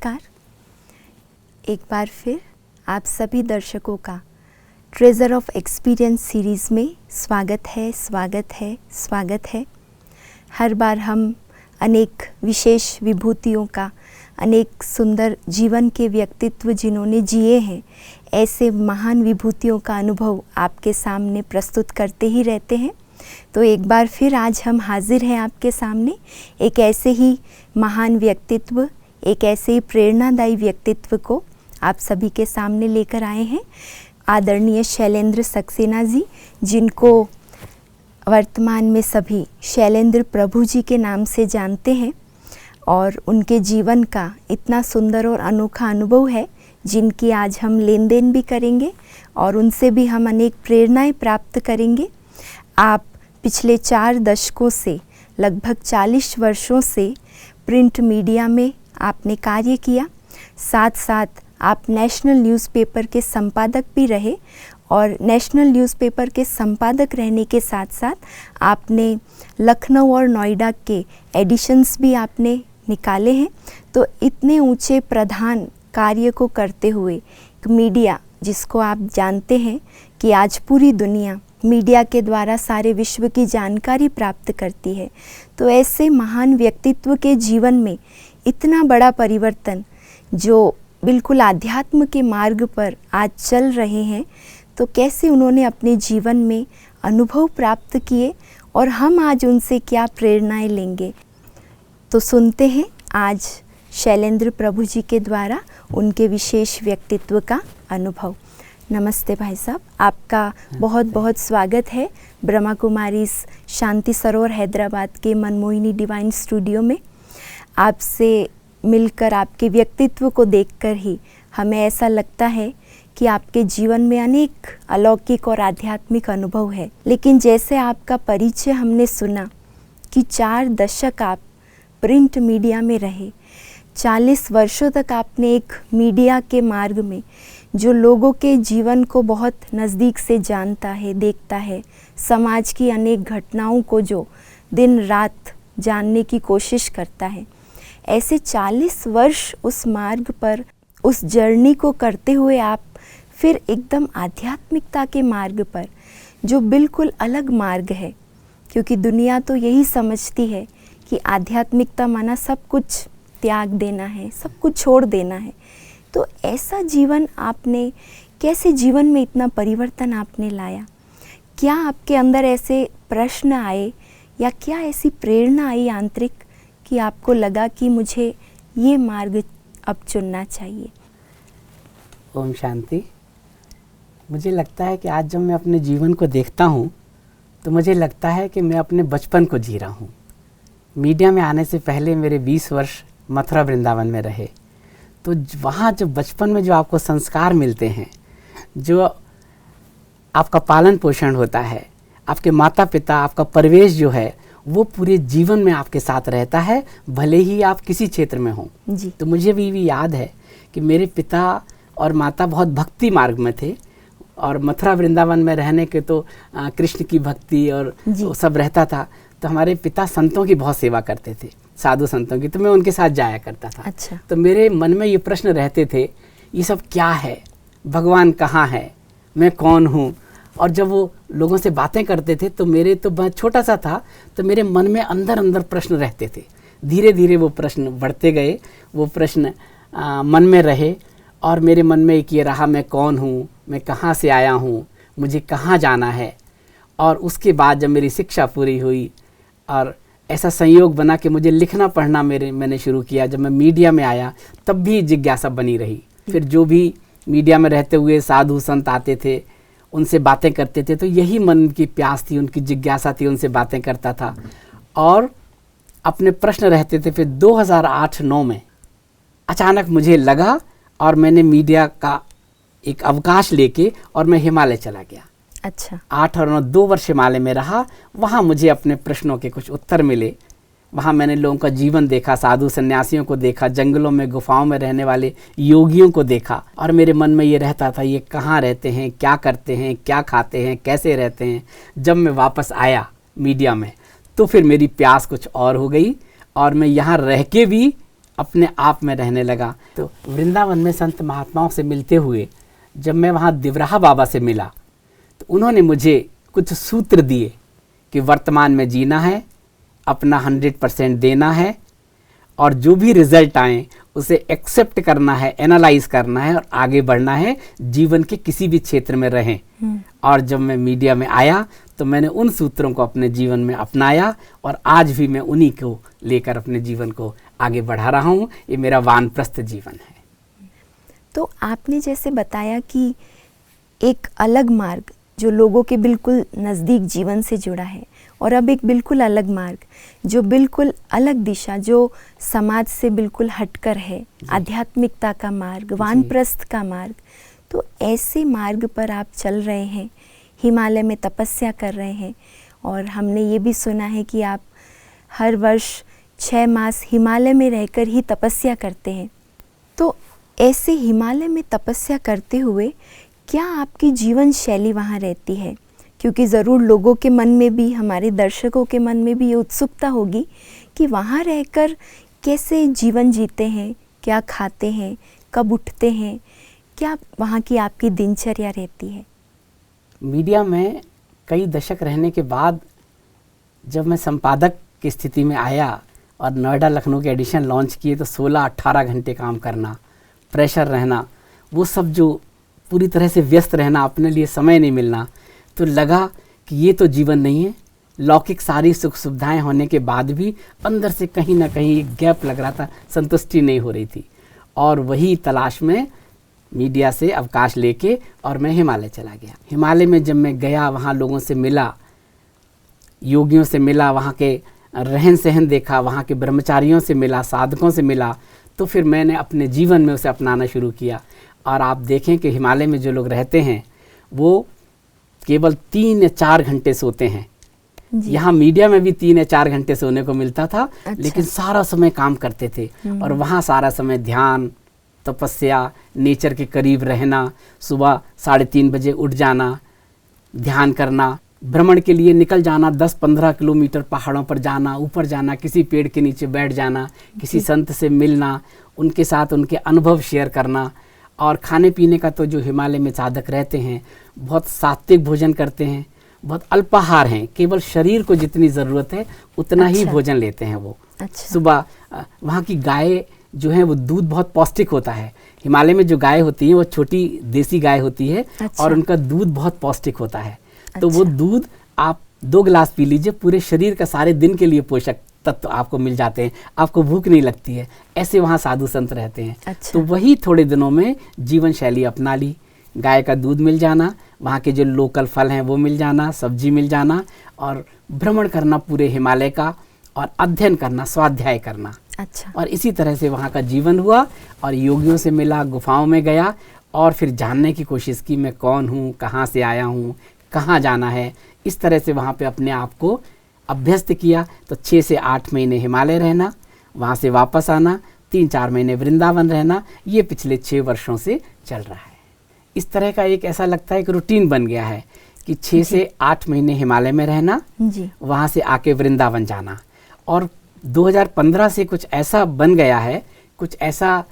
नमस्कार। एक बार फिर आप सभी दर्शकों का ट्रेजर ऑफ एक्सपीरियंस सीरीज़ में स्वागत है। हर बार हम अनेक विशेष विभूतियों का, अनेक सुंदर जीवन के व्यक्तित्व जिन्होंने जिए हैं, ऐसे महान विभूतियों का अनुभव आपके सामने प्रस्तुत करते ही रहते हैं। तो एक बार फिर आज हम हाजिर हैं आपके सामने एक ऐसे ही महान व्यक्तित्व, एक ऐसे ही प्रेरणादायी व्यक्तित्व को आप सभी के सामने लेकर आए हैं। आदरणीय शैलेंद्र सक्सेना जी, जिनको वर्तमान में सभी शैलेंद्र प्रभु जी के नाम से जानते हैं, और उनके जीवन का इतना सुंदर और अनोखा अनुभव है जिनकी आज हम लेन देन भी करेंगे और उनसे भी हम अनेक प्रेरणाएं प्राप्त करेंगे। आप पिछले 4 दशकों से, लगभग 40 वर्षों से प्रिंट मीडिया में आपने कार्य किया। साथ साथ आप नेशनल न्यूज़पेपर के संपादक भी रहे, और नेशनल न्यूज़पेपर के संपादक रहने के साथ साथ आपने लखनऊ और नोएडा के एडिशंस भी आपने निकाले हैं। तो इतने ऊंचे प्रधान कार्य को करते हुए मीडिया, जिसको आप जानते हैं कि आज पूरी दुनिया मीडिया के द्वारा सारे विश्व की जानकारी प्राप्त करती है, तो ऐसे महान व्यक्तित्व के जीवन में इतना बड़ा परिवर्तन, जो बिल्कुल आध्यात्म के मार्ग पर आज चल रहे हैं, तो कैसे उन्होंने अपने जीवन में अनुभव प्राप्त किए और हम आज उनसे क्या प्रेरणाएं लेंगे। तो सुनते हैं आज शैलेंद्र प्रभु जी के द्वारा उनके विशेष व्यक्तित्व का अनुभव। नमस्ते भाई साहब, आपका बहुत बहुत स्वागत है ब्रह्मा कुमारी शांति सरोवर हैदराबाद के मनमोहिनी डिवाइन स्टूडियो में। आपसे मिलकर, आपके व्यक्तित्व को देखकर ही हमें ऐसा लगता है कि आपके जीवन में अनेक अलौकिक और आध्यात्मिक अनुभव है। लेकिन जैसे आपका परिचय हमने सुना कि 4 दशक आप प्रिंट मीडिया में रहे, 40 वर्षों तक आपने एक मीडिया के मार्ग में जो लोगों के जीवन को बहुत नज़दीक से जानता है, देखता है, समाज की अनेक घटनाओं को जो दिन रात जानने की कोशिश करता है, ऐसे 40 वर्ष उस मार्ग पर, उस जर्नी को करते हुए आप फिर एकदम आध्यात्मिकता के मार्ग पर, जो बिल्कुल अलग मार्ग है, क्योंकि दुनिया तो यही समझती है कि आध्यात्मिकता माना सब कुछ त्याग देना है, सब कुछ छोड़ देना है। तो ऐसा जीवन आपने कैसे, जीवन में इतना परिवर्तन आपने लाया? क्या आपके अंदर ऐसे प्रश्न आए या क्या ऐसी प्रेरणा आई आंतरिक कि आपको लगा कि मुझे ये मार्ग अब चुनना चाहिए? ओम शांति। मुझे लगता है कि आज जब मैं अपने जीवन को देखता हूँ तो मुझे लगता है कि मैं अपने बचपन को जी रहा हूँ। मीडिया में आने से पहले मेरे 20 वर्ष मथुरा वृंदावन में रहे, तो वहाँ जब बचपन में जो आपको संस्कार मिलते हैं, जो आपका पालन पोषण होता है, आपके माता पिता, आपका परिवेश जो है, वो पूरे जीवन में आपके साथ रहता है, भले ही आप किसी क्षेत्र में हों जी। तो मुझे भी याद है कि मेरे पिता और माता बहुत भक्ति मार्ग में थे, और मथुरा वृंदावन में रहने के तो कृष्ण की भक्ति और सब रहता था। तो हमारे पिता संतों की बहुत सेवा करते थे, साधु संतों की, तो मैं उनके साथ जाया करता था। अच्छा। तो मेरे मन में ये प्रश्न रहते थे, ये सब क्या है, भगवान कहाँ है, मैं कौन हूँ। और जब वो लोगों से बातें करते थे तो मेरे तो बहुत छोटा सा था, तो मेरे मन में अंदर अंदर प्रश्न रहते थे। धीरे धीरे वो प्रश्न बढ़ते गए, वो प्रश्न मन में रहे, और मेरे मन में एक ये रहा, मैं कौन हूँ, मैं कहाँ से आया हूँ, मुझे कहाँ जाना है। और उसके बाद जब मेरी शिक्षा पूरी हुई और ऐसा संयोग बना कि मुझे लिखना पढ़ना मैंने शुरू किया, जब मैं मीडिया में आया तब भी जिज्ञासा बनी रही। फिर जो भी मीडिया में रहते हुए साधु संत आते थे, उनसे बातें करते थे, तो यही मन की प्यास थी, उनकी जिज्ञासा थी, उनसे बातें करता था और अपने प्रश्न रहते थे। फिर 2008-9 में अचानक मुझे लगा, और मैंने मीडिया का एक अवकाश लेके और मैं हिमालय चला गया। अच्छा। 8 और 9 2 वर्ष हिमालय में रहा। वहाँ मुझे अपने प्रश्नों के कुछ उत्तर मिले। वहाँ मैंने लोगों का जीवन देखा, साधु सन्यासियों को देखा, जंगलों में गुफाओं में रहने वाले योगियों को देखा, और मेरे मन में ये रहता था, ये कहाँ रहते हैं, क्या करते हैं, क्या खाते हैं, कैसे रहते हैं। जब मैं वापस आया मीडिया में तो फिर मेरी प्यास कुछ और हो गई, और मैं यहाँ रह के भी अपने आप में रहने लगा। तो वृंदावन में संत महात्माओं से मिलते हुए जब मैं वहाँ दिवराहा बाबा से मिला तो उन्होंने मुझे कुछ सूत्र दिए कि वर्तमान में जीना है, अपना 100% देना है और जो भी रिजल्ट आए उसे एक्सेप्ट करना है, एनालाइज करना है और आगे बढ़ना है, जीवन के किसी भी क्षेत्र में रहें। और जब मैं मीडिया में आया तो मैंने उन सूत्रों को अपने जीवन में अपनाया और आज भी मैं उन्हीं को लेकर अपने जीवन को आगे बढ़ा रहा हूँ। ये मेरा वानप्रस्थ जीवन है। तो आपने जैसे बताया कि एक अलग मार्ग जो लोगों के बिल्कुल नज़दीक जीवन से जुड़ा है और अब एक बिल्कुल अलग मार्ग जो बिल्कुल अलग दिशा, जो समाज से बिल्कुल हटकर है, आध्यात्मिकता का मार्ग, वानप्रस्थ का मार्ग। तो ऐसे मार्ग पर आप चल रहे हैं, हिमालय में तपस्या कर रहे हैं और हमने ये भी सुना है कि आप हर वर्ष 6 मास हिमालय में रहकर ही तपस्या करते हैं। तो ऐसे हिमालय में तपस्या करते हुए क्या आपकी जीवन शैली वहाँ रहती है? क्योंकि ज़रूर लोगों के मन में भी, हमारे दर्शकों के मन में भी ये उत्सुकता होगी कि वहाँ रहकर कैसे जीवन जीते हैं, क्या खाते हैं, कब उठते हैं, क्या वहाँ की आपकी दिनचर्या रहती है? मीडिया में कई दशक रहने के बाद जब मैं संपादक की स्थिति में आया और नोएडा लखनऊ के एडिशन लॉन्च किए तो 16-18 घंटे काम करना, प्रेशर रहना, वो सब जो पूरी तरह से व्यस्त रहना, अपने लिए समय नहीं मिलना, तो लगा कि ये तो जीवन नहीं है। लौकिक सारी सुख सुविधाएं होने के बाद भी अंदर से कहीं ना कहीं एक गैप लग रहा था, संतुष्टि नहीं हो रही थी। और वही तलाश में मीडिया से अवकाश लेके और मैं हिमालय चला गया। हिमालय में जब मैं गया, वहाँ लोगों से मिला, योगियों से मिला, वहाँ के रहन सहन देखा, वहाँ के ब्रह्मचारियों से मिला, साधकों से मिला, तो फिर मैंने अपने जीवन में उसे अपनाना शुरू किया। और आप देखें कि हिमालय में जो लोग रहते हैं वो केवल 3 या 4 घंटे सोते हैं। यहाँ मीडिया में भी 3 या 4 घंटे सोने को मिलता था। अच्छा। लेकिन सारा समय काम करते थे और वहाँ सारा समय ध्यान, तपस्या, नेचर के करीब रहना, सुबह 3:30 बजे उठ जाना, ध्यान करना, भ्रमण के लिए निकल जाना, 10-15 किलोमीटर पहाड़ों पर जाना, ऊपर जाना, किसी पेड़ के नीचे बैठ जाना, किसी संत से मिलना, उनके साथ उनके अनुभव शेयर करना। और खाने पीने का तो जो हिमालय में साधक रहते हैं बहुत सात्विक भोजन करते हैं, बहुत अल्पाहार हैं, केवल शरीर को जितनी ज़रूरत है उतना ही भोजन लेते हैं वो। सुबह वहाँ की गाय जो है वो दूध बहुत पौष्टिक होता है। हिमालय में जो गाय होती है वो छोटी देसी गाय होती है और उनका दूध बहुत पौष्टिक होता है। तो वो दूध आप 2 गिलास पी लीजिए, पूरे शरीर का सारे दिन के लिए पोषक तत्व आपको मिल जाते हैं, आपको भूख नहीं लगती है। ऐसे वहाँ साधु संत रहते हैं। तो वही थोड़े दिनों में जीवन शैली अपना ली। गाय का दूध मिल जाना, वहाँ के जो लोकल फल हैं वो मिल जाना, सब्जी मिल जाना और भ्रमण करना पूरे हिमालय का और अध्ययन करना, स्वाध्याय करना। और इसी तरह से वहाँ का जीवन हुआ और योगियों से मिला, गुफाओं में गया और फिर जानने की कोशिश की मैं कौन हूँ, कहाँ से आया हूँ, कहाँ जाना है। इस तरह से वहाँ पे अपने आप को अभ्यस्त किया। तो 6 से 8 महीने हिमालय रहना, वहाँ से वापस आना, 3-4 महीने वृंदावन रहना, ये पिछले 6 वर्षों से चल रहा है। इस तरह का एक ऐसा लगता है कि रूटीन बन गया है कि 6 से 8 महीने हिमालय में रहना, वहाँ से आके वृंदावन जाना। और 2015 से कुछ ऐसा बन गया है, कुछ ऐसा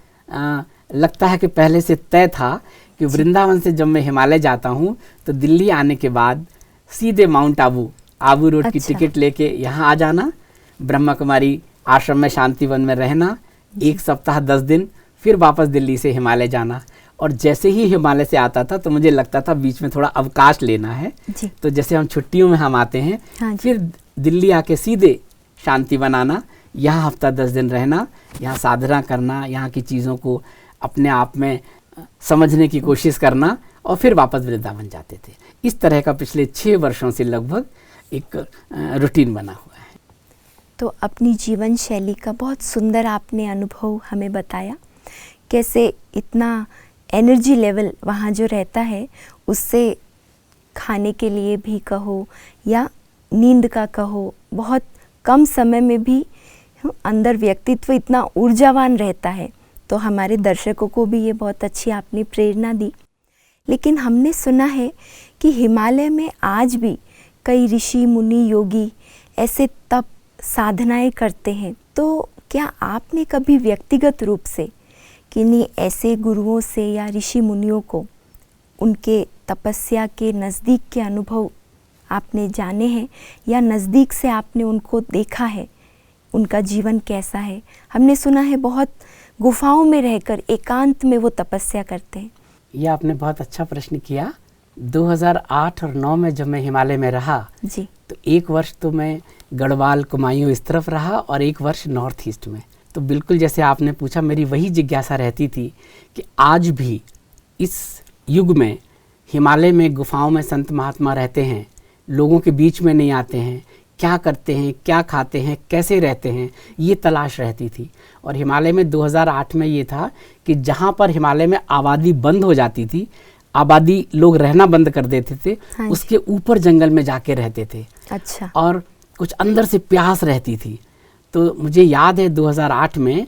लगता है कि पहले से तय था कि वृंदावन से जब मैं हिमालय जाता हूँ तो दिल्ली आने के बाद सीधे माउंट आबू रोड की टिकट लेके यहाँ आ जाना, ब्रह्मा कुमारी आश्रम में शांतिवन में रहना 1 सप्ताह 10 दिन, फिर वापस दिल्ली से हिमालय जाना। और जैसे ही हिमालय से आता था तो मुझे लगता था बीच में थोड़ा अवकाश लेना है। तो जैसे हम छुट्टियों में हम आते हैं, फिर दिल्ली आके सीधे शांतिवन आना, यहाँ हफ्ता 10 दिन रहना, यहाँ साधना करना, यहाँ की चीज़ों को अपने आप में समझने की कोशिश करना और फिर वापस वृंदावन जाते थे। इस तरह का पिछले 6 वर्षों से लगभग एक रूटीन बना हुआ है। तो अपनी जीवन शैली का बहुत सुंदर आपने अनुभव हमें बताया, कैसे इतना एनर्जी लेवल वहाँ जो रहता है उससे खाने के लिए भी कहो या नींद का कहो, बहुत कम समय में भी अंदर व्यक्तित्व इतना ऊर्जावान रहता है। तो हमारे दर्शकों को भी ये बहुत अच्छी आपने प्रेरणा दी। लेकिन हमने सुना है कि हिमालय में आज भी कई ऋषि मुनि योगी ऐसे तप साधनाएं करते हैं। तो क्या आपने कभी व्यक्तिगत रूप से किन्हीं ऐसे गुरुओं से या ऋषि मुनियों को उनके तपस्या के नज़दीक के अनुभव आपने जाने हैं या नज़दीक से आपने उनको देखा है, उनका जीवन कैसा है? हमने सुना है बहुत गुफाओं में रहकर एकांत में वो तपस्या करते हैं। ये आपने बहुत अच्छा प्रश्न किया। 2008 और 9 में जब मैं हिमालय में रहा जी, तो एक वर्ष तो मैं गढ़वाल कुमायूं इस तरफ रहा और एक वर्ष नॉर्थ ईस्ट में। तो बिल्कुल जैसे आपने पूछा, मेरी वही जिज्ञासा रहती थी कि आज भी इस युग में हिमालय में गुफाओं में संत महात्मा रहते हैं, लोगों के बीच में नहीं आते हैं, क्या करते हैं, क्या खाते हैं, कैसे रहते हैं, ये तलाश रहती थी। और हिमालय में 2008 में ये था कि जहाँ पर हिमालय में आबादी बंद हो जाती थी, आबादी लोग रहना बंद कर देते थे, हाँ उसके ऊपर जंगल में जाके रहते थे। अच्छा। और कुछ अंदर से प्यास रहती थी। तो मुझे याद है 2008 में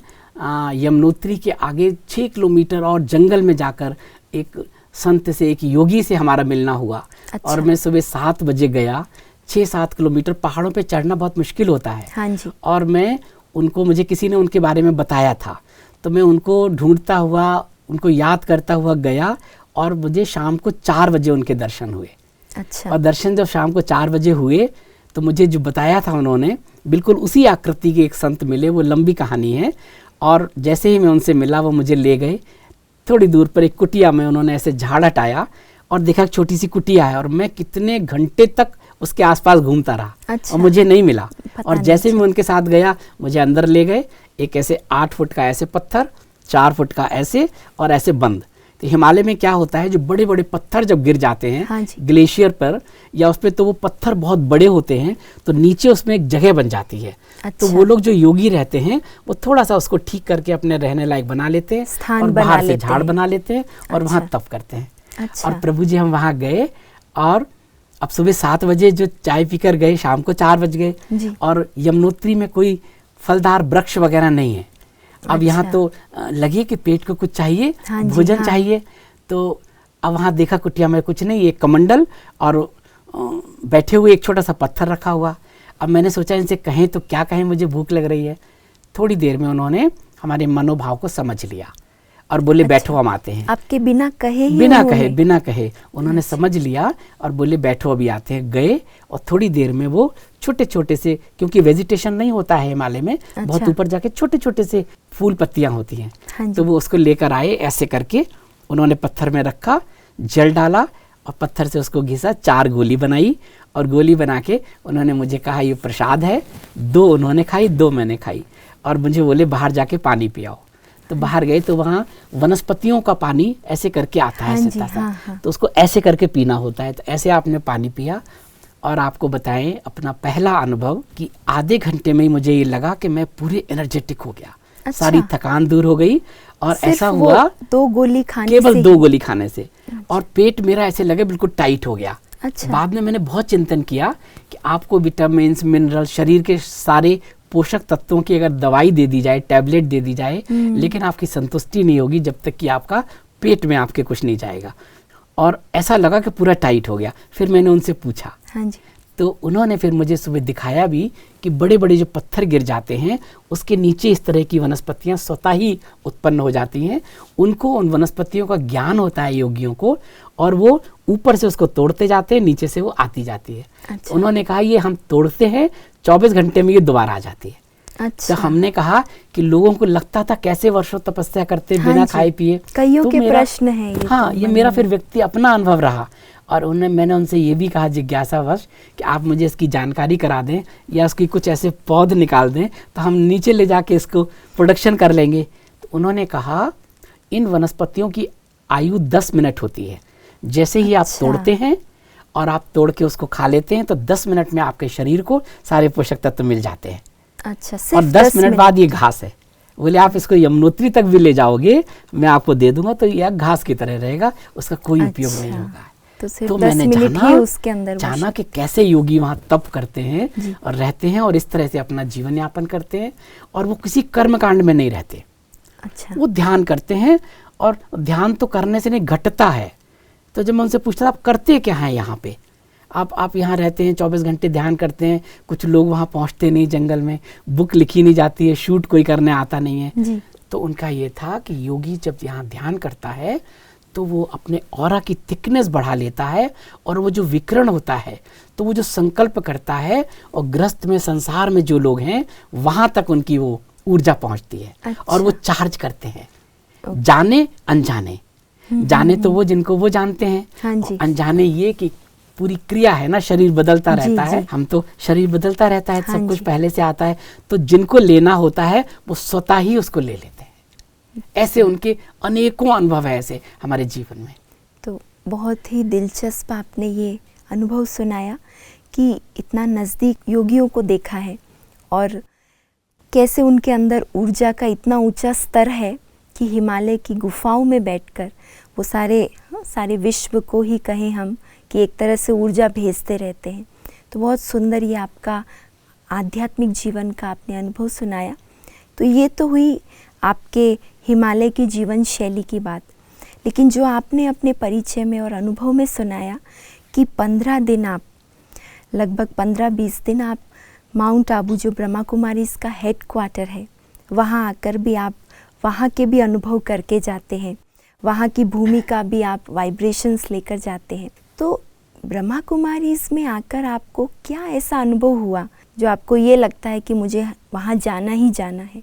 यमुनोत्री के आगे 6 किलोमीटर और जंगल में जाकर एक संत से, एक योगी से हमारा मिलना हुआ। अच्छा। और मैं सुबह 7 बजे गया। 6-7 किलोमीटर पहाड़ों पे चढ़ना बहुत मुश्किल होता है। हाँ जी। और मैं उनको, मुझे किसी ने उनके बारे में बताया था, तो मैं उनको ढूंढता हुआ, उनको याद करता हुआ गया और मुझे शाम को 4 बजे उनके दर्शन हुए। अच्छा। और दर्शन जब शाम को 4 बजे हुए तो मुझे जो बताया था उन्होंने, बिल्कुल उसी आकृति के एक संत मिले। वो लंबी कहानी है। और जैसे ही मैं उनसे मिला वो मुझे ले गए। थोड़ी दूर पर एक कुटिया में उन्होंने ऐसे झाड़ हटाया और देखा एक छोटी सी कुटिया है, और मैं कितने घंटे तक उसके आसपास घूमता रहा। अच्छा। और मुझे नहीं मिला। और नहीं जैसे ही मैं उनके साथ गया, मुझे अंदर ले गए। एक ऐसे 8 फुट का ऐसे पत्थर, 4 फुट का ऐसे और ऐसे बंद। तो हिमालय में क्या होता है, जो बड़े बड़े पत्थर जब गिर जाते हैं, हाँ जी, ग्लेशियर पर या उस पे, तो वो पत्थर बहुत बड़े होते हैं, तो नीचे उसमें एक जगह बन जाती है। अच्छा। तो वो लोग जो योगी रहते हैं वो थोड़ा सा उसको ठीक करके अपने रहने लायक बना लेते हैं, स्थान और बना बाहर से लेते झाड़ हैं। बना लेते हैं और अच्छा। वहाँ तप करते हैं। अच्छा। और प्रभु जी हम वहाँ गए, और अब सुबह 7 बजे जो चाय पीकर गए, शाम को 4 बज गए। जी। और यमुनोत्री में कोई फलदार वृक्ष वगैरह नहीं है। अब यहाँ अच्छा। तो लगे कि पेट को कुछ चाहिए, हाँ जी, भोजन हाँ। चाहिए। तो अब वहाँ देखा कुटिया में कुछ नहीं, एक कमंडल और बैठे हुए एक छोटा सा पत्थर रखा हुआ। अब मैंने सोचा इनसे कहें तो क्या कहें, मुझे भूख लग रही है। थोड़ी देर में उन्होंने हमारे मनोभाव को समझ लिया और बोले अच्छा। बैठो, हम आते हैं। आपके बिना कहे ही बिना उन्होंने- कहे उन्होंने समझ लिया और बोले बैठो, अभी आते हैं। गए और थोड़ी देर में वो छोटे छोटे से, क्योंकि वेजिटेशन नहीं होता है हिमालय में, बहुत अच्छा। ऊपर जाके छोटे छोटे से फूल पत्तियां होती हैं। हाँ जी। तो वो उसको लेकर आए, ऐसे करके उन्होंने पत्थर में रखा, जल डाला और पत्थर से उसको घिसा, 4 गोली बनाई। और गोली बना के उन्होंने मुझे कहा ये प्रसाद है। 2 उन्होंने खाई, 2 मैंने खाई। और मुझे बोले बाहर जाके पानी पियाओ। तो बाहर गए तो वहाँ वनस्पतियों का पानी ऐसे करके आता है, हाँ जी, सीधा सा। हाँ, हाँ। तो उसको ऐसे करके पीना होता है। तो ऐसे आपने पानी पिया। और आपको बताएं अपना पहला अनुभव कि आधे घंटे में ही मुझे ये लगा कि मैं पूरे एनर्जेटिक हो गया। अच्छा। सारी थकान दूर हो गई। और सिर्फ ऐसा वो हुआ 2 गोली खाने केवल से 2 गोली खाने से। और पेट मेरा ऐसे लगे बिल्कुल टाइट हो गया। अच्छा। बाद में मैंने बहुत चिंतन किया कि आपको विटामिन्स, मिनरल, शरीर के सारे पोषक तत्वों की अगर दवाई दे दी जाए, टैबलेट दे दी जाए, लेकिन आपकी संतुष्टि नहीं होगी जब तक कि आपका पेट में आपके कुछ नहीं जाएगा। और ऐसा लगा कि पूरा टाइट हो गया। फिर मैंने उनसे पूछा, हाँ जी। तो उन्होंने फिर मुझे सुबह दिखाया भी कि बड़े बड़े जो पत्थर गिर जाते हैं उसके नीचे इस तरह की वनस्पतियां स्वतः ही उत्पन्न हो जाती हैं। उनको उन वनस्पतियों का ज्ञान होता है योगियों को, और वो ऊपर से उसको तोड़ते जाते हैं, नीचे से वो आती जाती है। अच्छा। तो उन्होंने कहा ये हम तोड़ते हैं, 24 घंटे में ये दोबारा आ जाती है। अच्छा। तो हमने कहा कि लोगों को लगता था कैसे वर्षों तपस्या करते हाँ बिना जी। खाए पिए। कईयों तो के मेरा- प्रश्न हैं ये। हाँ, तो ये मन मेरा में। फिर व्यक्ति अपना अनुभव रहा। और मैंने उनसे ये भी कहा जिज्ञासावश कि आप मुझे इसकी जानकारी करा दें या उसकी कुछ ऐसे पौध निकाल दें तो हम नीचे ले जाके इसको प्रोडक्शन कर लेंगे। तो उन्होंने कहा इन वनस्पतियों की आयु 10 मिनट होती है। जैसे ही आप अच्छा। तोड़ते हैं और आप तोड़ के उसको खा लेते हैं तो 10 मिनट में आपके शरीर को सारे पोषक तत्व मिल जाते हैं। अच्छा, और सिर्फ 10 मिनट बाद ये घास है। बोले आप इसको यमुनोत्री तक भी ले जाओगे, मैं आपको दे दूंगा, तो यह घास की तरह रहेगा, उसका कोई उपयोग नहीं अच्छा। होगा। तो सिर्फ तो 10 मैंने मिनट ही उसके अंदर जाना कि कैसे योगी वहाँ तप करते हैं जी। और रहते हैं और इस तरह से अपना जीवन यापन करते हैं। और वो किसी कर्म कांड में नहीं रहते, अच्छा। वो ध्यान करते हैं। और ध्यान तो करने से नहीं घटता है। तो जब मैं उनसे पूछता था आप करते क्या हैं यहाँ पे, आप यहाँ रहते हैं, 24 घंटे ध्यान करते हैं, कुछ लोग वहाँ पहुँचते नहीं जंगल में, बुक लिखी नहीं जाती है, शूट कोई करने आता नहीं है जी। तो उनका ये था कि योगी जब यहाँ ध्यान करता है तो वो अपने ऑरा की थिकनेस बढ़ा लेता है, और वो जो विकर्ण होता है तो वो जो संकल्प करता है, और ग्रस्त में संसार में जो लोग हैं वहाँ तक उनकी वो ऊर्जा पहुँचती है। अच्छा। और वो चार्ज करते हैं, जाने अनजाने। जाने तो वो जिनको वो जानते हैं, हाँ जी। अनजाने ये कि पूरी क्रिया है ना, शरीर बदलता रहता है, हम तो शरीर बदलता रहता है, हाँ सब कुछ जी। पहले से आता है, तो जिनको लेना होता है वो स्वतः ही उसको ले लेते हैं। ऐसे उनके अनेकों अनुभव है ऐसे हमारे जीवन में। तो बहुत ही दिलचस्प आपने ये अनुभव सुनाया कि इतना नज़दीक योगियों को देखा है, और कैसे उनके अंदर ऊर्जा का इतना ऊंचा स्तर है कि हिमालय की गुफाओं में बैठकर वो सारे विश्व को ही कहें हम कि एक तरह से ऊर्जा भेजते रहते हैं। तो बहुत सुंदर ये आपका आध्यात्मिक जीवन का आपने अनुभव सुनाया। तो ये तो हुई आपके हिमालय की जीवन शैली की बात, लेकिन जो आपने अपने परिचय में और अनुभव में सुनाया कि 15 दिन आप, लगभग 15-20 दिन आप माउंट आबू, जो ब्रह्मा कुमारी इसका हेड क्वार्टर है, वहाँ आकर भी आप वहाँ के भी अनुभव करके जाते हैं, वहाँ की भूमि का भी आप वाइब्रेशंस लेकर जाते हैं। तो ब्रह्मा कुमारी इसमें आकर आपको क्या ऐसा अनुभव हुआ जो आपको ये लगता है कि मुझे वहाँ जाना ही जाना है?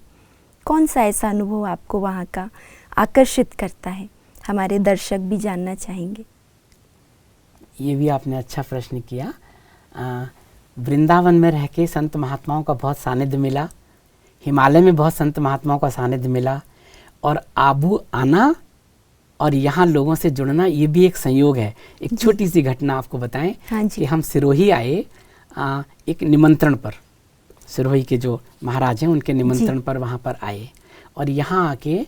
कौन सा ऐसा अनुभव आपको वहाँ का आकर्षित करता है? हमारे दर्शक भी जानना चाहेंगे। ये भी आपने अच्छा प्रश्न किया। वृंदावन में रह के संत महात्माओं का बहुत सानिध्य मिला, हिमालय में बहुत संत महात्माओं का सानिध्य मिला, और आबू आना और यहाँ लोगों से जुड़ना ये भी एक संयोग है। एक छोटी सी घटना आपको बताएं। हाँ जी। कि हम सिरोही आए एक निमंत्रण पर, सिरोही के जो महाराज हैं उनके निमंत्रण पर वहाँ पर आए, और यहाँ आके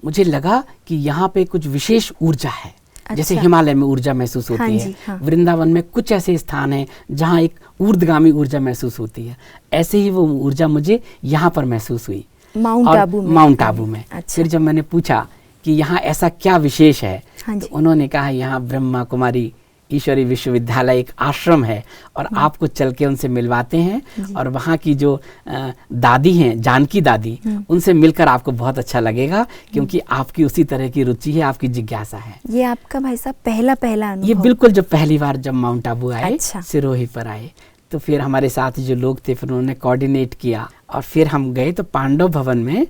मुझे लगा कि यहाँ पे कुछ विशेष ऊर्जा है। अच्छा। जैसे हिमालय में ऊर्जा महसूस होती हाँ है, जी, हाँ। वृंदावन में कुछ ऐसे स्थान हैं जहाँ एक ऊर्ध्वगामी ऊर्जा महसूस होती है, ऐसे ही वो ऊर्जा मुझे यहाँ पर महसूस हुई माउंट आबू में। माउंट आबू में। अच्छा। फिर जब मैंने पूछा कि यहाँ ऐसा क्या विशेष है, हाँ तो जी। उन्होंने कहा यहाँ ब्रह्मा कुमारी ईश्वरी विश्वविद्यालय एक आश्रम है, और आपको चल के उनसे मिलवाते हैं, और वहाँ की जो दादी हैं, जानकी दादी, उनसे मिलकर आपको बहुत अच्छा लगेगा, क्योंकि आपकी उसी तरह की रुचि है, आपकी जिज्ञासा है। ये आपका भाई साहब पहला अनुभव? ये बिल्कुल जब पहली बार जब माउंट आबू आए, अच्छा। सिरोही पर आए, तो फिर हमारे साथ जो लोग थे फिर उन्होंने कोऑर्डिनेट किया, और फिर हम गए तो पांडव भवन में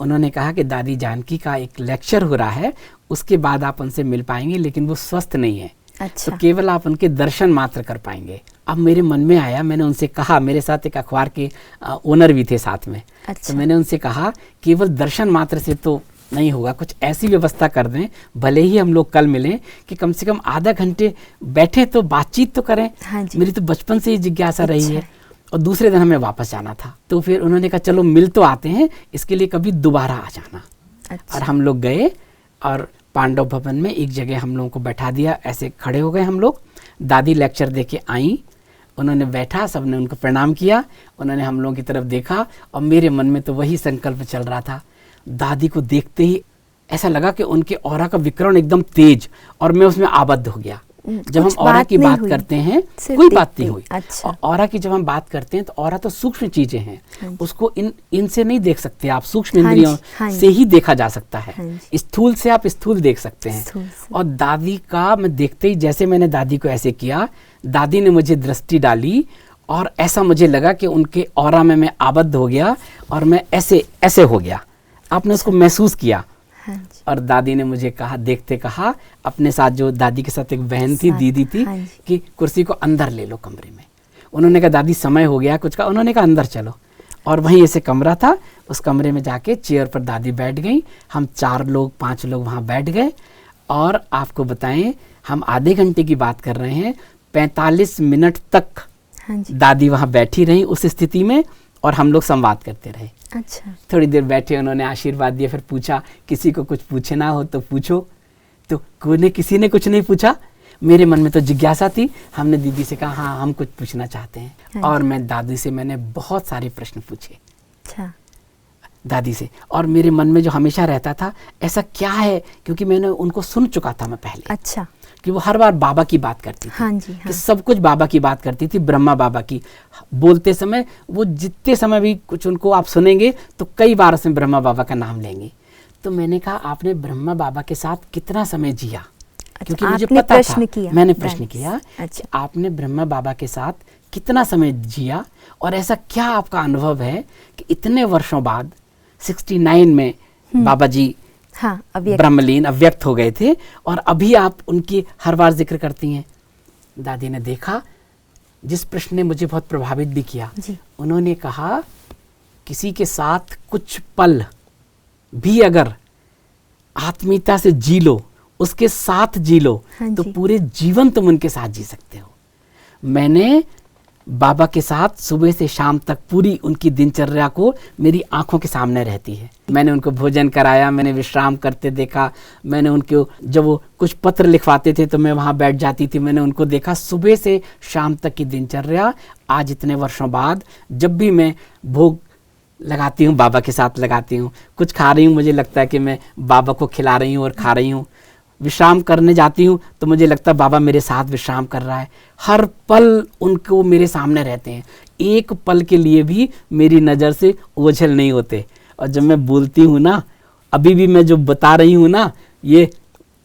उन्होंने कहा कि दादी जानकी का एक लेक्चर हो रहा है, उसके बाद आप उनसे मिल पाएंगे, लेकिन वो स्वस्थ नहीं है। अच्छा। तो केवल आप उनके दर्शन मात्र कर पाएंगे। अब मेरे मन में आया, मैंने उनसे कहा, मेरे साथ एक अखबार के ओनर भी थे साथ में। अच्छा। तो मैंने उनसे कहा केवल दर्शन मात्र से तो नहीं होगा, कुछ ऐसी व्यवस्था कर दें, भले ही हम लोग कल मिलें, कि कम से कम आधा घंटे बैठे तो बातचीत तो करें। हाँ जी। मेरी तो बचपन से ही जिज्ञासा रही अच्छा। है, और दूसरे दिन हमें वापस जाना था। तो फिर उन्होंने कहा चलो मिल तो आते हैं, इसके लिए कभी दोबारा आ जाना। अच्छा। और हम लोग गए, और पांडव भवन में एक जगह हम लोगों को बैठा दिया, ऐसे खड़े हो गए हम लोग। दादी लेक्चर दे के आई, उन्होंने बैठा, सबने उनको प्रणाम किया, उन्होंने हम लोगों की तरफ देखा, और मेरे मन में तो वही संकल्प चल रहा था। दादी को देखते ही ऐसा लगा कि उनके ऑरा का विकरण एकदम तेज, और मैं उसमें आबद्ध हो गया। जब हम ऑरा की बात करते हैं, कोई बात नहीं हुई। अच्छा। और ऑरा की जब हम बात करते हैं तो ऑरा तो सूक्ष्म चीजें हैं, उसको इनसे नहीं देख सकते आप, सूक्ष्म इंद्रियों से ही देखा जा सकता है। स्थूल से आप स्थूल देख सकते हैं। और दादी का मैं देखते ही, जैसे मैंने दादी को ऐसे किया, दादी ने मुझे दृष्टि डाली, और ऐसा मुझे लगा कि उनके ऑरा में मैं आबद्ध हो गया, और मैं ऐसे ऐसे हो गया। आपने उसको महसूस किया। हाँ। और दादी ने मुझे कहा, देखते कहा, अपने साथ जो दादी के साथ एक बहन थी, दीदी थी, हाँ, कि कुर्सी को अंदर ले लो कमरे में। उन्होंने कहा दादी समय हो गया कुछ का, उन्होंने कहा अंदर चलो। और वहीं ऐसे कमरा था, उस कमरे में जाके चेयर पर दादी बैठ गई, हम 4 लोग 5 लोग वहाँ बैठ गए। और आपको बताएं, हम आधे घंटे की बात कर रहे हैं, 45 मिनट तक हाँ जी। दादी वहाँ बैठी रही उस स्थिति में, और हम लोग संवाद करते रहे। अच्छा। थोड़ी देर बैठे, उन्होंने आशीर्वाद दिया, फिर पूछा किसी को कुछ पूछना हो तो पूछो। तो किसी ने कुछ नहीं पूछा। मेरे मन में तो जिज्ञासा थी। हमने दीदी से कहा हाँ हम कुछ पूछना चाहते हैं। हाँ। और मैं दादी से मैंने बहुत सारे प्रश्न पूछे। अच्छा। दादी से, और मेरे मन में जो हमेशा रहता था ऐसा क्या है, क्योंकि मैंने उनको सुन चुका था मैं पहले। अच्छा। कि वो हर बार बाबा की बात करती थी। हाँ जी, हाँ। कि सब कुछ बाबा की बात करती थी, ब्रह्मा बाबा की। बोलते समय वो जितने समय भी कुछ उनको आप सुनेंगे तो कई बार उसमें ब्रह्मा बाबा का नाम लेंगे। तो मैंने कहा आपने ब्रह्मा बाबा के साथ कितना समय जिया? क्योंकि मुझे पता था, मैंने प्रश्न किया कि आपने ब्रह्मा बाबा के साथ कितना समय जिया, और ऐसा क्या आपका अनुभव है कि इतने वर्षों बाद 69 में बाबा जी हाँ, ब्रह्मलीन अव्यक्त हो गए थे, और अभी आप उनकी हर बार जिक्र करती हैं। दादी ने देखा, जिस प्रश्न ने मुझे बहुत प्रभावित भी किया, उन्होंने कहा किसी के साथ कुछ पल भी अगर आत्मीयता से जी लो, उसके साथ जी लो, तो पूरे जीवन तुम उनके साथ जी सकते हो। मैंने बाबा के साथ सुबह से शाम तक पूरी उनकी दिनचर्या को मेरी आंखों के सामने रहती है। मैंने उनको भोजन कराया, मैंने विश्राम करते देखा, मैंने उनको जब वो कुछ पत्र लिखवाते थे तो मैं वहाँ बैठ जाती थी, मैंने उनको देखा सुबह से शाम तक की दिनचर्या। आज इतने वर्षों बाद जब भी मैं भोग लगाती हूँ बाबा के साथ लगाती हूँ, कुछ खा रही हूँ मुझे लगता है कि मैं बाबा को खिला रही हूँ और खा रही हूँ, विश्राम करने जाती हूँ तो मुझे लगता है बाबा मेरे साथ विश्राम कर रहा है। हर पल उनको मेरे सामने रहते हैं, एक पल के लिए भी मेरी नज़र से ओझल नहीं होते। और जब मैं बोलती हूँ ना, अभी भी मैं जो बता रही हूँ ना, ये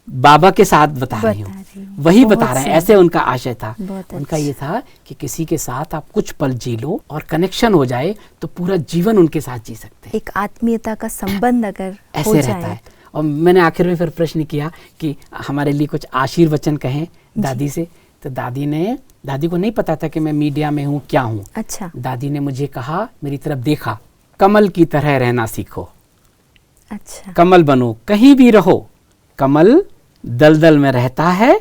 बाबा के साथ बता रही हूँ, वही बता रहे हैं। ऐसे उनका आशय था। उनका ये था कि किसी के साथ आप कुछ पल जी लो और कनेक्शन हो जाए तो पूरा जीवन उनके साथ जी सकते हैं। एक आत्मीयता का संबंध अगर ऐसे रहता है। और मैंने आखिर में फिर प्रश्न किया कि हमारे लिए कुछ आशीर्वचन कहें दादी से, तो दादी को नहीं पता था कि मैं मीडिया में हूँ, क्या हूँ। अच्छा। दादी ने मुझे कहा, मेरी तरफ देखा, कमल की तरह रहना सीखो। अच्छा। कमल बनो, कहीं भी रहो। कमल दलदल में रहता है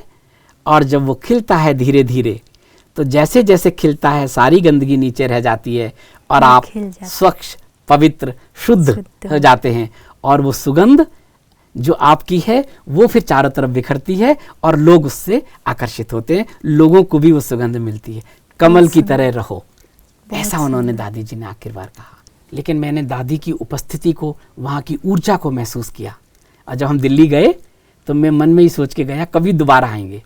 और जब वो खिलता है धीरे धीरे, तो जैसे जैसे खिलता है सारी गंदगी नीचे रह जाती है और आप स्वच्छ, पवित्र, शुद्ध हो जाते हैं, और वो सुगंध जो आपकी है वो फिर चारों तरफ बिखरती है और लोग उससे आकर्षित होते हैं, लोगों को भी वो सुगंध मिलती है। कमल की तरह रहो, ऐसा उन्होंने दादी जी ने आखिर बार कहा। लेकिन मैंने दादी की उपस्थिति को, वहाँ की ऊर्जा को महसूस किया, और जब हम दिल्ली गए तो मैं मन में ही सोच के गया कभी दोबारा आएंगे।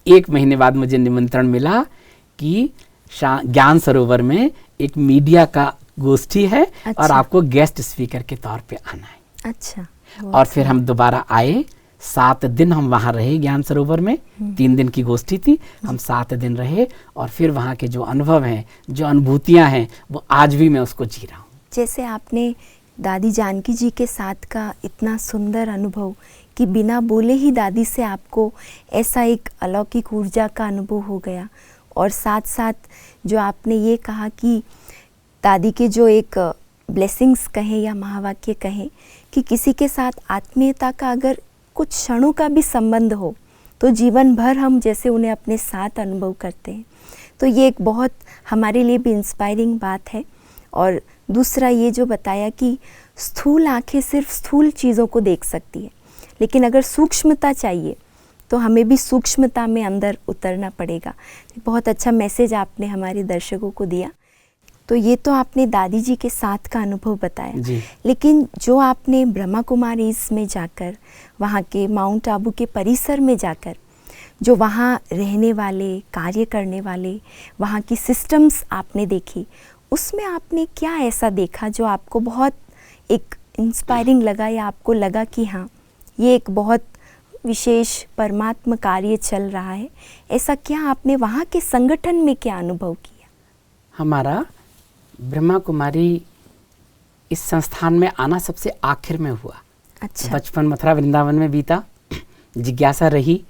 1 महीने बाद मुझे निमंत्रण मिला कि ज्ञान सरोवर में एक मीडिया का गोष्ठी है। अच्छा। और आपको गेस्ट स्पीकर के तौर पे आना है। अच्छा। और फिर हम दोबारा आए, 7 दिन हम वहाँ रहे ज्ञान सरोवर में। 3 दिन की गोष्ठी थी, हम 7 दिन रहे, और फिर वहाँ के जो अनुभव हैं, जो अनुभूतियाँ हैं, वो आज भी मैं उसको जी रहा हूँ। जैसे आपने दादी जानकी जी के साथ का इतना सुंदर अनुभव कि बिना बोले ही दादी से आपको ऐसा एक अलौकिक ऊर्जा का अनुभव हो गया, और साथ साथ जो आपने ये कहा कि दादी के जो एक ब्लेसिंग्स कहें या महावाक्य कहें कि किसी के साथ आत्मीयता का अगर कुछ क्षणों का भी संबंध हो तो जीवन भर हम जैसे उन्हें अपने साथ अनुभव करते हैं, तो ये एक बहुत हमारे लिए भी इंस्पायरिंग बात है। और दूसरा ये जो बताया कि स्थूल आंखें सिर्फ स्थूल चीज़ों को देख सकती है, लेकिन अगर सूक्ष्मता चाहिए तो हमें भी सूक्ष्मता में अंदर उतरना पड़ेगा। बहुत अच्छा मैसेज आपने हमारे दर्शकों को दिया। तो ये तो आपने दादी जी के साथ का अनुभव बताया जी। लेकिन जो आपने ब्रह्मा कुमारीज में जाकर, वहाँ के माउंट आबू के परिसर में जाकर, जो वहाँ रहने वाले, कार्य करने वाले, वहाँ की सिस्टम्स आपने देखी, उसमें आपने क्या ऐसा देखा जो आपको बहुत एक इंस्पायरिंग लगा, या आपको लगा कि हाँ ये एक बहुत विशेष परमात्मा कार्य चल रहा है? ऐसा क्या आपने वहाँ के संगठन में क्या अनुभव किया? हमारा ब्रह्मा कुमारी इस संस्थान में आना सबसे आखिर में हुआ। अच्छा। बचपन मथुरा वृंदावन में बीता, जिज्ञासा रही,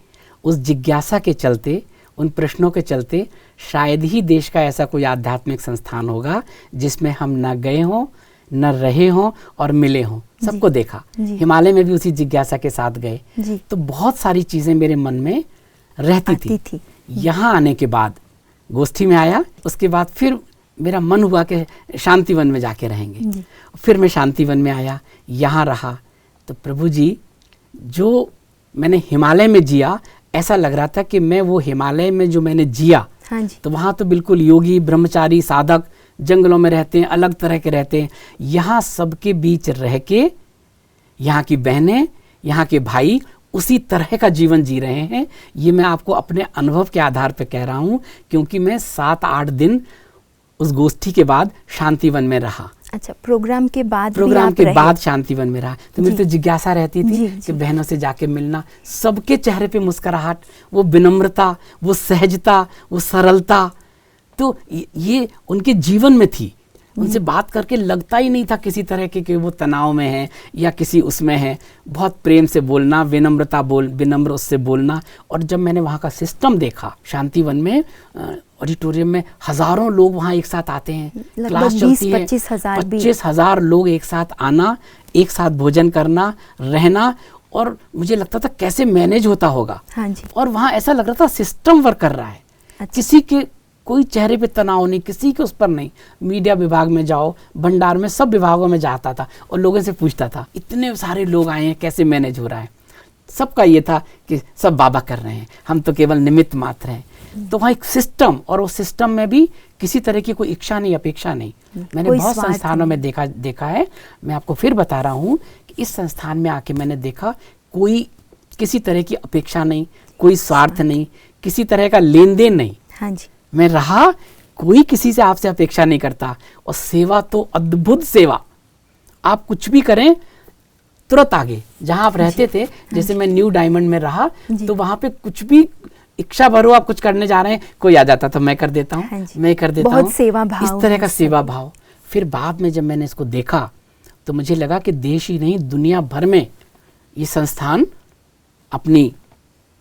उस जिज्ञासा के चलते, उन प्रश्नों के चलते शायद ही देश का ऐसा कोई आध्यात्मिक संस्थान होगा जिसमें हम न गए हों, न रहे हों और मिले हों। सबको देखा, हिमालय में भी उसी जिज्ञासा के साथ गए, तो बहुत सारी चीज़ें मेरे मन में रहती थी। यहाँ आने के बाद गोष्ठी में आया, उसके बाद फिर मेरा मन हुआ कि शांतिवन में जाके रहेंगे। फिर मैं शांतिवन में आया, यहाँ रहा, तो प्रभु जी जो मैंने हिमालय में जिया, ऐसा लग रहा था कि मैं वो हिमालय में जो मैंने जिया, हाँ जी। तो वहाँ तो बिल्कुल योगी, ब्रह्मचारी, साधक जंगलों में रहते हैं, अलग तरह के रहते हैं। यहाँ सबके बीच रह के यहाँ की बहनें, यहाँ के भाई उसी तरह का जीवन जी रहे हैं। ये मैं आपको अपने अनुभव के आधार पर कह रहा हूँ, क्योंकि मैं 7-8 दिन उस गोष्ठी के बाद शांतिवन में रहा। अच्छा, प्रोग्राम के बाद शांतिवन में रहा। तो मेरी तो जिज्ञासा रहती थी कि बहनों से जाके मिलना, सबके चेहरे पे मुस्कुराहट, वो विनम्रता, वो सहजता, वो सरलता, तो ये उनके जीवन में थी। उनसे बात करके लगता ही नहीं था किसी तरह के कि वो तनाव में है या किसी उसमें है। बहुत प्रेम से बोलना, विनम्र उससे बोलना। और जब मैंने वहाँ का सिस्टम देखा, शांतिवन में ऑडिटोरियम में हजारों लोग वहाँ एक साथ आते हैं, क्लास चलती है, 25,000 लोग एक साथ आना, एक साथ भोजन करना, रहना, और मुझे लगता था कैसे मैनेज होता होगा। हाँ जी। और वहाँ ऐसा लग रहा था सिस्टम वर्क कर रहा है। अच्छा। किसी के कोई चेहरे पे तनाव नहीं, किसी के उस पर नहीं। मीडिया विभाग में जाओ, भंडार में, सब विभागों में जाता था और लोगों से पूछता था इतने सारे लोग आए हैं, कैसे मैनेज हो रहा है। सबका ये था कि सब बाबा कर रहे हैं, हम तो केवल निमित्त मात्र हैं। तो वहाँ एक सिस्टम, और उस सिस्टम में भी किसी तरह की कोई इच्छा नहीं, अपेक्षा नहीं। मैंने बहुत संस्थानों में देखा है। मैं आपको फिर बता रहा हूँ कि इस संस्थान में आके मैंने देखा कोई किसी तरह की अपेक्षा नहीं, कोई स्वार्थ नहीं, किसी तरह का लेन देन नहीं। हाँ जी। मैं रहा, कोई किसी से आपसे अपेक्षा नहीं करता। और सेवा तो अद्भुत सेवा, आप कुछ भी करें तुरंत आगे। जहां आप रहते थे, जैसे मैं न्यू डायमंड में रहा, तो वहां पे कुछ भी इच्छा भरो, आप कुछ करने जा रहे हैं, कोई आ जाता था, मैं कर देता हूँ, मैं कर देता हूँ। बहुत सेवा भाव, इस तरह का सेवा भाव। फिर बाद में जब मैंने इसको देखा तो मुझे लगा कि देश ही नहीं, दुनिया भर में ये संस्थान अपनी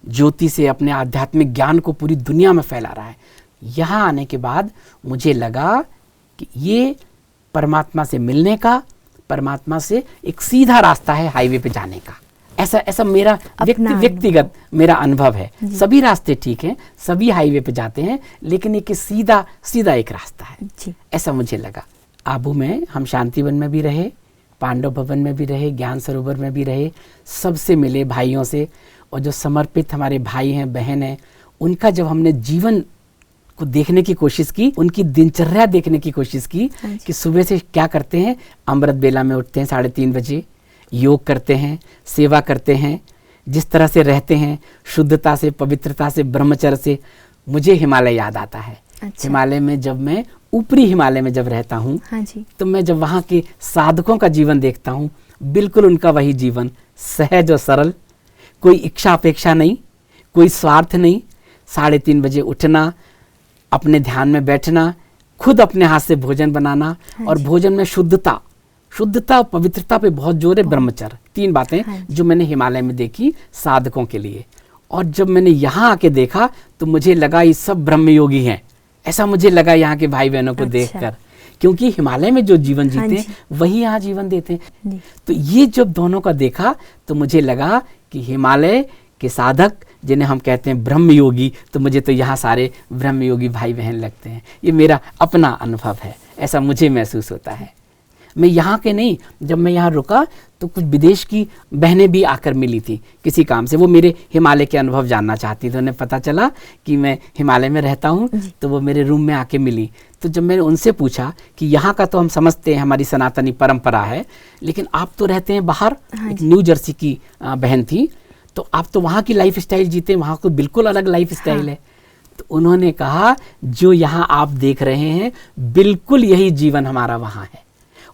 ज्योति से, अपने आध्यात्मिक ज्ञान को पूरी दुनिया में फैला रहा है। यहाँ आने के बाद मुझे लगा कि ये परमात्मा से मिलने का, परमात्मा से एक सीधा रास्ता है हाईवे पे जाने का। ऐसा मेरा व्यक्तिगत मेरा अनुभव है। सभी रास्ते ठीक हैं, सभी हाईवे पे जाते हैं, लेकिन एक सीधा एक रास्ता है जी। ऐसा मुझे लगा। आबू में हम शांतिवन में भी रहे, पांडव भवन में भी रहे, ज्ञान सरोवर में भी रहे, सबसे मिले भाइयों से। और जो समर्पित हमारे भाई हैं, बहन हैं, उनका जब हमने जीवन को देखने की कोशिश की, उनकी दिनचर्या देखने की कोशिश की कि सुबह से क्या करते हैं। अमृत बेला में उठते हैं 3:30 बजे, योग करते हैं, सेवा करते हैं, जिस तरह से रहते हैं, शुद्धता से, पवित्रता से, ब्रह्मचर्य से। मुझे हिमालय याद आता है। अच्छा। हिमालय में जब मैं ऊपरी हिमालय में जब रहता हूँ, तो मैं जब वहाँ के साधकों का जीवन देखता हूँ, बिल्कुल उनका वही जीवन, सहज और सरल, कोई इच्छा अपेक्षा नहीं, कोई स्वार्थ नहीं। 3:30 बजे उठना, अपने ध्यान में बैठना, खुद अपने हाथ से भोजन बनाना, और भोजन में शुद्धता और पवित्रता पे बहुत जोर है, ब्रह्मचर्य। 3 बातें जो मैंने हिमालय में देखी साधकों के लिए। और जब मैंने यहाँ आके देखा तो मुझे लगा ये सब ब्रह्मयोगी हैं, ऐसा मुझे लगा यहाँ के भाई बहनों को देखकर, क्योंकि हिमालय में जो जीवन जीते हैं वही यहाँ जीवन देते हैं। तो ये जब दोनों का देखा तो मुझे लगा कि हिमालय के साधक, जिन्हें हम कहते हैं ब्रह्मयोगी, तो मुझे तो यहाँ सारे ब्रह्मयोगी भाई बहन लगते हैं। ये मेरा अपना अनुभव है, ऐसा मुझे महसूस होता है। मैं यहाँ के नहीं, जब मैं यहाँ रुका तो कुछ विदेश की बहनें भी आकर मिली थी किसी काम से। वो मेरे हिमालय के अनुभव जानना चाहती थी। उन्हें पता चला कि मैं हिमालय में रहता हूँ, तो वो मेरे रूम में आके मिली। तो जब मैंने उनसे पूछा कि यहाँ का तो हम समझते हैं, हमारी सनातनी परंपरा है, लेकिन आप तो रहते हैं बाहर। एक न्यू जर्सी की बहन थी, तो आप तो वहाँ की लाइफ स्टाइल जीते हैं, वहाँ को बिल्कुल अलग लाइफ स्टाइल है। तो उन्होंने कहा जो यहाँ आप देख रहे हैं बिल्कुल यही जीवन हमारा वहाँ है।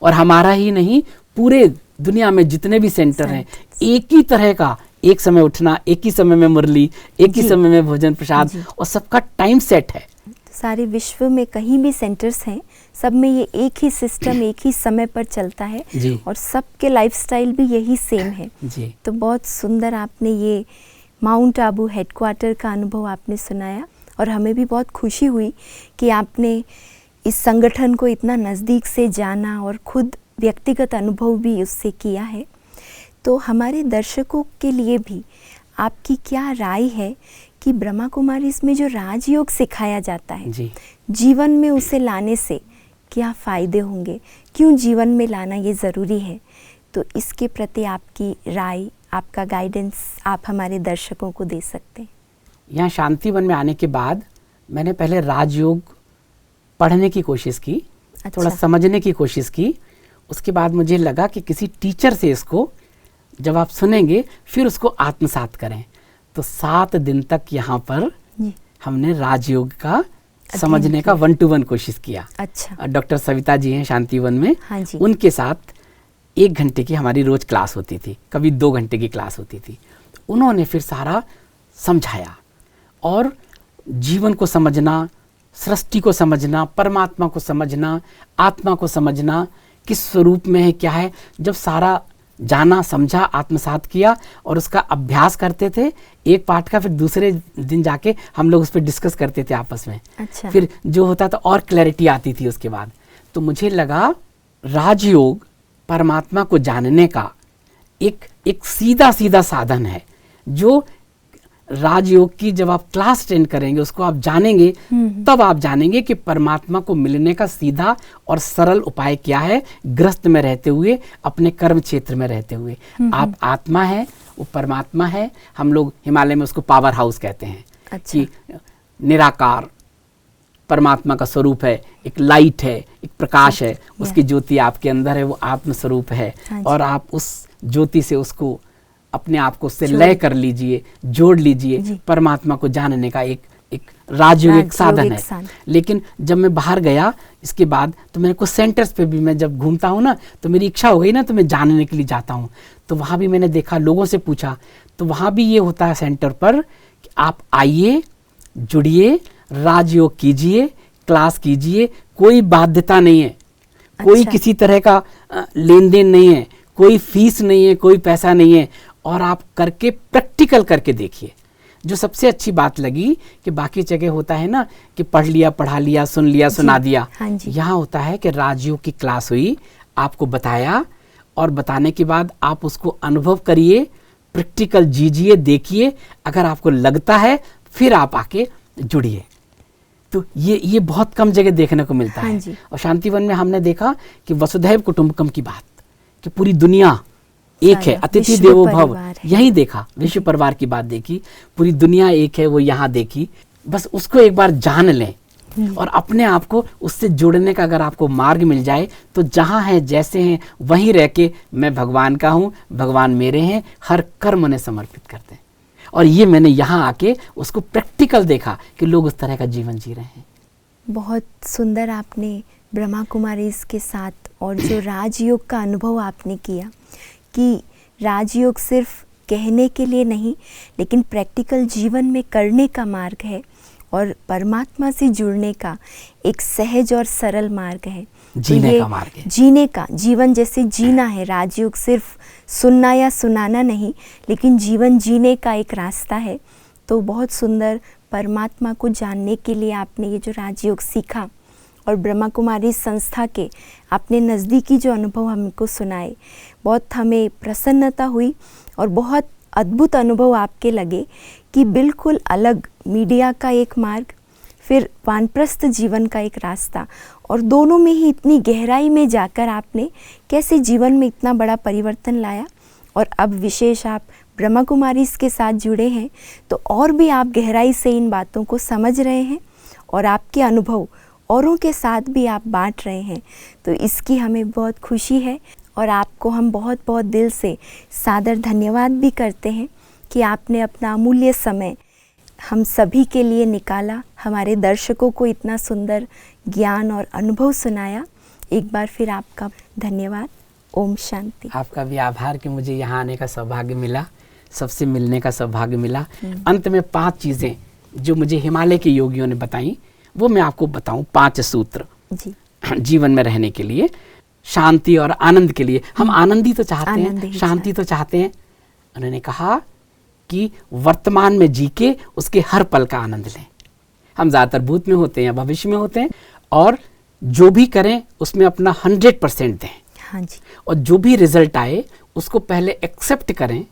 और हमारा ही नहीं, पूरे दुनिया में जितने भी सेंटर हैं, एक ही तरह का, एक समय उठना, एक ही समय में मुरली, एक ही समय में भोजन प्रसाद, और सबका टाइम सेट है। सारे विश्व में कहीं भी सेंटर्स हैं, सब में ये एक ही सिस्टम एक ही समय पर चलता है, और सबके लाइफस्टाइल भी यही सेम है जी। तो बहुत सुंदर आपने ये माउंट आबू हेडक्वार्टर का अनुभव आपने सुनाया, और हमें भी बहुत खुशी हुई कि आपने इस संगठन को इतना नज़दीक से जाना और खुद व्यक्तिगत अनुभव भी उससे किया है। तो हमारे दर्शकों के लिए भी आपकी क्या राय है कि ब्रह्मा कुमारीज़ में जो राजयोग सिखाया जाता है जी, जीवन में उसे लाने से क्या फ़ायदे होंगे, क्यों जीवन में लाना ये ज़रूरी है? तो इसके प्रति आपकी राय, आपका गाइडेंस आप हमारे दर्शकों को दे सकते हैं। यहाँ शांतिवन में आने के बाद मैंने पहले राजयोग पढ़ने की कोशिश की। थोड़ा समझने की कोशिश की। उसके बाद मुझे लगा कि किसी टीचर से इसको जब आप सुनेंगे फिर उसको आत्मसात करें। तो 7 दिन तक यहाँ पर हमने राजयोग का समझने का 1-to-1 कोशिश किया। अच्छा। डॉक्टर सविता जी हैं शांतिवन में, हाँ जी। उनके साथ 1 घंटे की हमारी रोज क्लास होती थी, कभी 2 घंटे की क्लास होती थी। उन्होंने फिर सारा समझाया और जीवन को समझना, सृष्टि को समझना, परमात्मा को समझना, आत्मा को समझना, किस स्वरूप में है, क्या है, जब सारा जाना, समझा, आत्मसात किया और उसका अभ्यास करते थे एक पाठ का, फिर दूसरे दिन जाके हम लोग उस पर डिस्कस करते थे आपस में। अच्छा। फिर जो होता था और क्लैरिटी आती थी उसके बाद। तो मुझे लगा राजयोग परमात्मा को जानने का एक सीधा सीधा साधन है, जो राजयोग की जब आप क्लास अटेंड करेंगे, उसको आप जानेंगे, तब आप जानेंगे कि परमात्मा को मिलने का सीधा और सरल उपाय क्या है, गृहस्थ में रहते हुए, अपने कर्म क्षेत्र में रहते हुए। आप आत्मा है, वो परमात्मा है। हम लोग हिमालय में उसको पावर हाउस कहते हैं। अच्छा। कि निराकार परमात्मा का स्वरूप है, एक लाइट है, एक प्रकाश है, उसकी ज्योति आपके अंदर है, वो आत्म स्वरूप है। और आप उस ज्योति से उसको अपने आप को उससे लय कर लीजिए, जोड़ लीजिए। परमात्मा को जानने का एक राजयोगिक साधन है। लेकिन जब मैं बाहर गया इसके बाद, तो मेरे को सेंटर्स पे भी मैं जब घूमता हूँ ना, तो मेरी इच्छा हो गई ना, तो मैं जानने के लिए जाता हूँ। तो वहाँ भी मैंने देखा, लोगों से पूछा, तो वहाँ भी ये होता है सेंटर पर कि आप आइए, जुड़िए, राजयोग कीजिए, क्लास कीजिए, कोई बाध्यता नहीं है। कोई किसी तरह का लेन देन नहीं है, कोई फीस नहीं है, कोई पैसा नहीं है। और आप करके प्रैक्टिकल करके देखिए। जो सबसे अच्छी बात लगी कि बाकी जगह होता है ना कि पढ़ लिया, पढ़ा लिया, सुन लिया, सुना दिया। यहाँ होता है कि राजयोग की क्लास हुई, आपको बताया, और बताने के बाद आप उसको अनुभव करिए, प्रैक्टिकल जीजिए, देखिए। अगर आपको लगता है फिर आप आके जुड़िए। तो ये बहुत कम जगह देखने को मिलता है। और शांतिवन में हमने देखा कि वसुधैव कुटुंबकम की बात, कि पूरी दुनिया एक है, अतिथि देवो भव, यही देखा। विश्व परिवार की बात देखी, पूरी दुनिया एक है, वो यहाँ देखी। बस उसको एक बार जान लें और अपने आप को उससे जोड़ने का अगर आपको मार्ग मिल जाए, तो जहाँ है, जैसे हैं, वहीं रह के मैं भगवान का हूँ, भगवान मेरे हैं, हर कर्म उन्हें समर्पित करते हैं। और ये मैंने यहाँ आके उसको प्रैक्टिकल देखा कि लोग उस तरह का जीवन जी रहे हैं। बहुत सुंदर आपने ब्रह्मा कुमारी इसके साथ और जो राजयोग का अनुभव आपने किया, कि राजयोग सिर्फ कहने के लिए नहीं, लेकिन प्रैक्टिकल जीवन में करने का मार्ग है, और परमात्मा से जुड़ने का एक सहज और सरल मार्ग है, जीने का मार्ग है। जीने का, जीवन जैसे जीना है। राजयोग सिर्फ सुनना या सुनाना नहीं, लेकिन जीवन जीने का एक रास्ता है। तो बहुत सुंदर, परमात्मा को जानने के लिए आपने ये जो राजयोग सीखा, और ब्रह्मा कुमारी संस्था के आपने नज़दीकी जो अनुभव हमको सुनाए, बहुत हमें प्रसन्नता हुई। और बहुत अद्भुत अनुभव आपके लगे कि बिल्कुल अलग मीडिया का एक मार्ग, फिर वानप्रस्थ जीवन का एक रास्ता, और दोनों में ही इतनी गहराई में जाकर आपने कैसे जीवन में इतना बड़ा परिवर्तन लाया। और अब विशेष आप ब्रह्मा कुमारी के साथ जुड़े हैं, तो और भी आप गहराई से इन बातों को समझ रहे हैं, और आपके अनुभव औरों के साथ भी आप बांट रहे हैं। तो इसकी हमें बहुत खुशी है, और आपको हम बहुत बहुत दिल से सादर धन्यवाद भी करते हैं कि आपने अपना अमूल्य समय हम सभी के लिए निकाला, हमारे दर्शकों को इतना सुंदर ज्ञान और अनुभव सुनाया। एक बार फिर आपका धन्यवाद। ओम शांति। आपका भी आभार कि मुझे यहाँ आने का सौभाग्य मिला, सबसे मिलने का सौभाग्य मिला। अंत में 5 चीज़ें जो मुझे हिमालय के योगियों ने बताई, वो मैं आपको बताऊं। 5 सूत्र जी। जीवन में रहने के लिए, शांति और आनंद के लिए। हम आनंद ही तो चाहते हैं, शांति तो चाहते हैं। उन्होंने कहा कि वर्तमान में जी के उसके हर पल का आनंद लें। हम ज़्यादातर भूत में होते हैं या भविष्य में होते हैं, और जो भी करें उसमें अपना 100% दें। हाँ जी। और जो भी रिजल्ट आए उसको पहले एक्सेप्ट करें,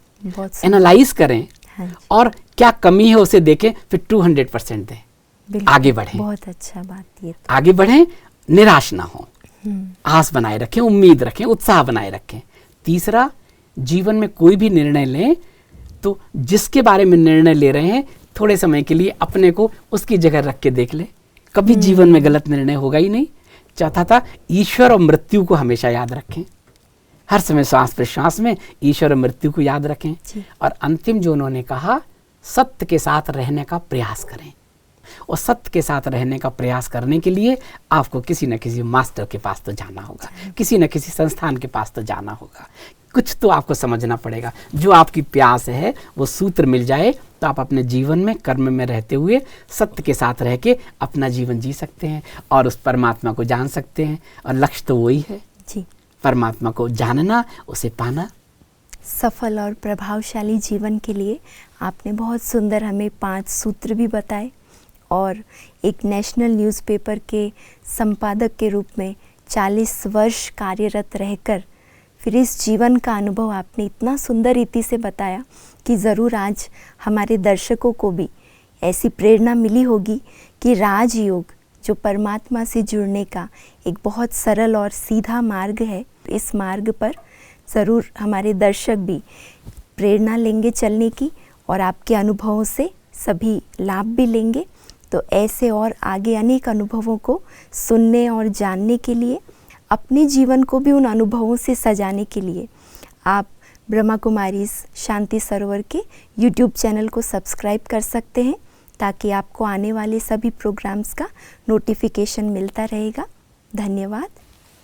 एनालाइज करें। हाँ जी। और क्या कमी है उसे देखें, फिर 200% दें, आगे बढ़ें। बहुत अच्छा बात ये तो। आगे बढ़ें, निराश ना हो, आस बनाए रखें, उम्मीद रखें, उत्साह बनाए रखें। तीसरा, जीवन में कोई भी निर्णय लें तो जिसके बारे में निर्णय ले रहे हैं, थोड़े समय के लिए अपने को उसकी जगह रख के देख लें। कभी जीवन में गलत निर्णय होगा ही नहीं। चौथा था ईश्वर और मृत्यु को हमेशा याद रखें, हर समय श्वास प्रश्वास में ईश्वर और मृत्यु को याद रखें। और अंतिम जो उन्होंने कहा, सत्य के साथ रहने का प्रयास करें। और सत्य के साथ रहने का प्रयास करने के लिए आपको किसी न किसी मास्टर के पास तो जाना होगा, किसी न किसी संस्थान के पास तो जाना होगा, कुछ तो आपको समझना पड़ेगा। जो आपकी प्यास है वो सूत्र मिल जाए तो आप अपने जीवन में कर्म में रहते हुए सत्य के साथ रह के अपना जीवन जी सकते हैं और उस परमात्मा को जान सकते हैं। और लक्ष्य तो वही है जी, परमात्मा को जानना, उसे पाना। सफल और प्रभावशाली जीवन के लिए आपने बहुत सुंदर हमें 5 सूत्र भी बताए और एक नेशनल न्यूज़पेपर के संपादक के रूप में 40 वर्ष कार्यरत रहकर फिर इस जीवन का अनुभव आपने इतना सुंदर रीति से बताया कि ज़रूर आज हमारे दर्शकों को भी ऐसी प्रेरणा मिली होगी कि राजयोग जो परमात्मा से जुड़ने का एक बहुत सरल और सीधा मार्ग है, इस मार्ग पर ज़रूर हमारे दर्शक भी प्रेरणा लेंगे चलने की और आपके अनुभवों से सभी लाभ भी लेंगे। तो ऐसे और आगे अनेक अनुभवों को सुनने और जानने के लिए, अपने जीवन को भी उन अनुभवों से सजाने के लिए आप ब्रह्मा कुमारीज़ शांति सरोवर के YouTube चैनल को सब्सक्राइब कर सकते हैं ताकि आपको आने वाले सभी प्रोग्राम्स का नोटिफिकेशन मिलता रहेगा। धन्यवाद।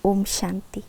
ओम शांति।